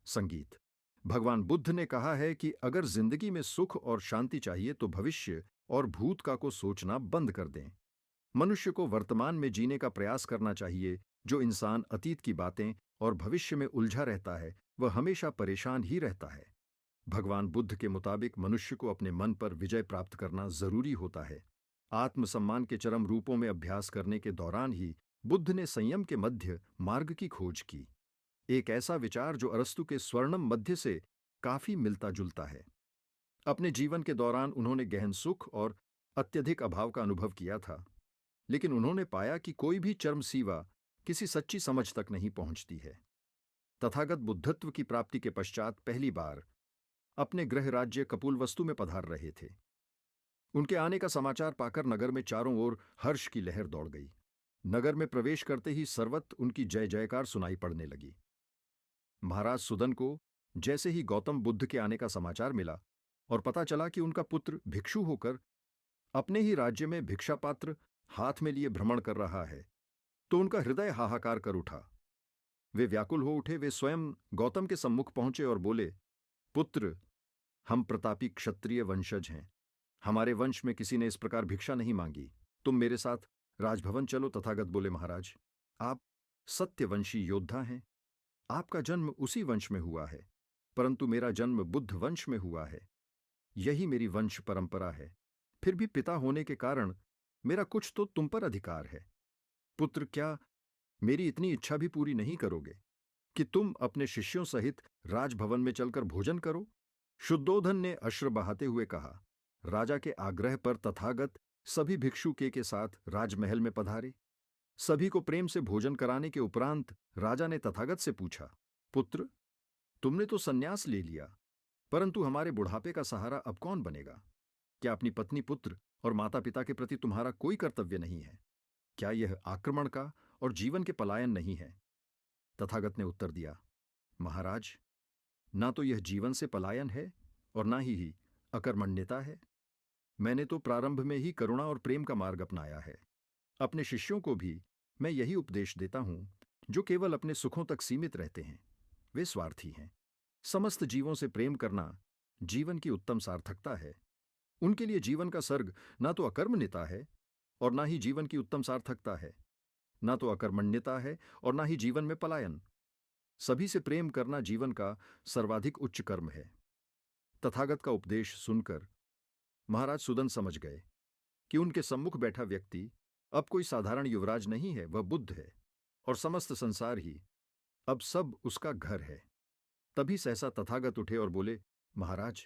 संगीत। भगवान बुद्ध ने कहा है कि अगर जिंदगी में सुख और शांति चाहिए तो भविष्य और भूत का को सोचना बंद कर दें। मनुष्य को वर्तमान में जीने का प्रयास करना चाहिए। जो इंसान अतीत की बातें और भविष्य में उलझा रहता है वह हमेशा परेशान ही रहता है। भगवान बुद्ध के मुताबिक मनुष्य को अपने मन पर विजय प्राप्त करना जरूरी होता है। आत्मसम्मान के चरम रूपों में अभ्यास करने के दौरान ही बुद्ध ने संयम के मध्य मार्ग की खोज की। एक ऐसा विचार जो अरस्तु के स्वर्णम मध्य से काफी मिलता जुलता है। अपने जीवन के दौरान उन्होंने गहन सुख और अत्यधिक अभाव का अनुभव किया था, लेकिन उन्होंने पाया कि कोई भी चरम सीमा किसी सच्ची समझ तक नहीं पहुंचती है। तथागत बुद्धत्व की प्राप्ति के पश्चात पहली बार अपने गृह राज्य कपूलवस्तु में पधार रहे थे। उनके आने का समाचार पाकर नगर में चारों ओर हर्ष की लहर दौड़ गई। नगर में प्रवेश करते ही सर्वत्र उनकी जय जयकार सुनाई पड़ने लगी। महाराज सुदन को जैसे ही गौतम बुद्ध के आने का समाचार मिला और पता चला कि उनका पुत्र भिक्षु होकर अपने ही राज्य में भिक्षा पात्र हाथ में लिए भ्रमण कर रहा है, तो उनका हृदय हाहाकार कर उठा। वे व्याकुल हो उठे। वे स्वयं गौतम के सम्मुख पहुंचे और बोले, पुत्र, हम प्रतापी क्षत्रिय वंशज हैं। हमारे वंश में किसी ने इस प्रकार भिक्षा नहीं मांगी। तुम मेरे साथ राजभवन चलो। तथागत बोले, महाराज, आप सत्यवंशी योद्धा हैं। आपका जन्म उसी वंश में हुआ है, परंतु मेरा जन्म बुद्ध वंश में हुआ है। यही मेरी वंश परंपरा है। फिर भी पिता होने के कारण मेरा कुछ तो तुम पर अधिकार है। पुत्र, क्या मेरी इतनी इच्छा भी पूरी नहीं करोगे कि तुम अपने शिष्यों सहित राजभवन में चलकर भोजन करो? शुद्धोधन ने अश्रु बहाते हुए कहा। राजा के आग्रह पर तथागत सभी भिक्षु के साथ राजमहल में पधारे। सभी को प्रेम से भोजन कराने के उपरांत राजा ने तथागत से पूछा, पुत्र, तुमने तो संन्यास ले लिया, परंतु हमारे बुढ़ापे का सहारा अब कौन बनेगा? क्या अपनी पत्नी, पुत्र और माता पिता के प्रति तुम्हारा कोई कर्तव्य नहीं है? क्या यह आक्रमण का और जीवन के पलायन नहीं है? तथागत ने उत्तर दिया, महाराज, ना तो यह जीवन से पलायन है और ना ही अकर्मण्यता है। मैंने तो प्रारंभ में ही करुणा और प्रेम का मार्ग अपनाया है। अपने शिष्यों को भी मैं यही उपदेश देता हूं, जो केवल अपने सुखों तक सीमित रहते हैं वे स्वार्थी हैं। समस्त जीवों से प्रेम करना जीवन की उत्तम सार्थकता है। उनके लिए जीवन का सर्ग ना तो अकर्मण्यता है और ना ही जीवन की उत्तम सार्थकता है, ना तो अकर्मण्यता है और ना ही जीवन में पलायन। सभी से प्रेम करना जीवन का सर्वाधिक उच्च कर्म है। तथागत का उपदेश सुनकर महाराज सुदन समझ गए कि उनके सम्मुख बैठा व्यक्ति अब कोई साधारण युवराज नहीं है, वह बुद्ध है और समस्त संसार ही अब सब उसका घर है। तभी सहसा तथागत उठे और बोले, महाराज,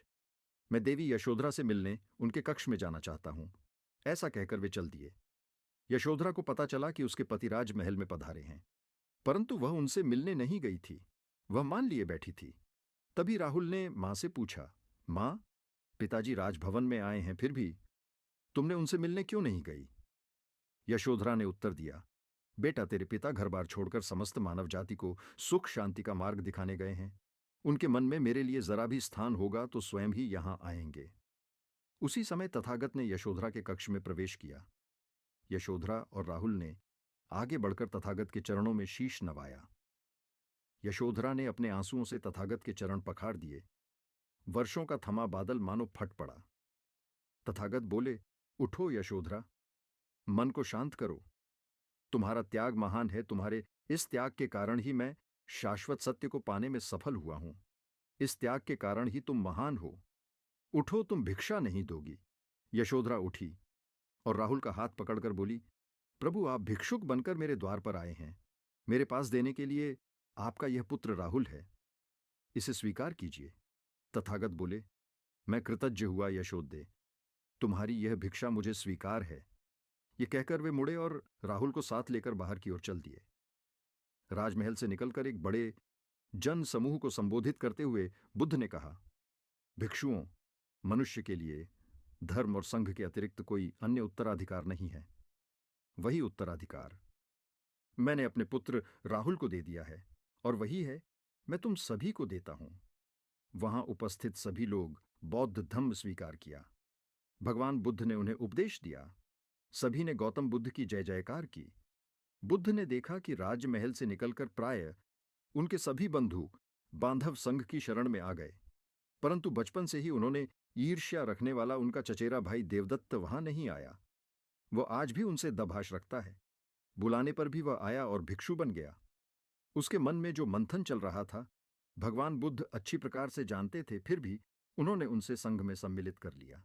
मैं देवी यशोधरा से मिलने उनके कक्ष में जाना चाहता हूं। ऐसा कहकर वे चल दिए। यशोधरा को पता चला कि उसके पति राजमहल में पधारे हैं, परंतु वह उनसे मिलने नहीं गई थी। वह मान लिए बैठी थी। तभी राहुल ने मां से पूछा, मां, पिताजी राजभवन में आए हैं, फिर भी तुमने उनसे मिलने क्यों नहीं गई? यशोधरा ने उत्तर दिया, बेटा, तेरे पिता घर बार छोड़कर समस्त मानव जाति को सुख शांति का मार्ग दिखाने गए हैं। उनके मन में मेरे लिए जरा भी स्थान होगा तो स्वयं ही यहां आएंगे। उसी समय तथागत ने यशोधरा के कक्ष में प्रवेश किया। यशोधरा और राहुल ने आगे बढ़कर तथागत के चरणों में शीश नवाया। यशोधरा ने अपने आंसुओं से तथागत के चरण पखार दिए। वर्षों का थमा बादल मानो फट पड़ा। तथागत बोले, उठो यशोधरा, मन को शांत करो। तुम्हारा त्याग महान है। तुम्हारे इस त्याग के कारण ही मैं शाश्वत सत्य को पाने में सफल हुआ हूं। इस त्याग के कारण ही तुम महान हो। उठो, तुम भिक्षा नहीं दोगी। यशोधरा उठी और राहुल का हाथ पकड़कर बोली, प्रभु, आप भिक्षुक बनकर मेरे द्वार पर आए हैं। मेरे पास देने के लिए आपका यह पुत्र राहुल है, इसे स्वीकार कीजिए। तथागत बोले, मैं कृतज्ञ हुआ यशोदे, तुम्हारी यह भिक्षा मुझे स्वीकार है। ये कहकर वे मुड़े और राहुल को साथ लेकर बाहर की ओर चल दिए। राजमहल से निकलकर एक बड़े जन समूह को संबोधित करते हुए बुद्ध ने कहा, भिक्षुओं, मनुष्य के लिए धर्म और संघ के अतिरिक्त कोई अन्य उत्तराधिकार नहीं है। वही उत्तराधिकार मैंने अपने पुत्र राहुल को दे दिया है और वही है मैं तुम सभी को देता हूं। वहां उपस्थित सभी लोग बौद्ध धम्म स्वीकार किया। भगवान बुद्ध ने उन्हें उपदेश दिया। सभी ने गौतम बुद्ध की जय जयकार की। बुद्ध ने देखा कि राजमहल से निकलकर प्राय उनके सभी बंधु बांधव संघ की शरण में आ गए। परंतु बचपन से ही उन्होंने ईर्ष्या रखने वाला उनका चचेरा भाई देवदत्त वहां नहीं आया। वो आज भी उनसे दबाश रखता है। बुलाने पर भी वह आया और भिक्षु बन गया। उसके मन में जो मंथन चल रहा था, भगवान बुद्ध अच्छी प्रकार से जानते थे, फिर भी उन्होंने उनसे संघ में सम्मिलित कर लिया।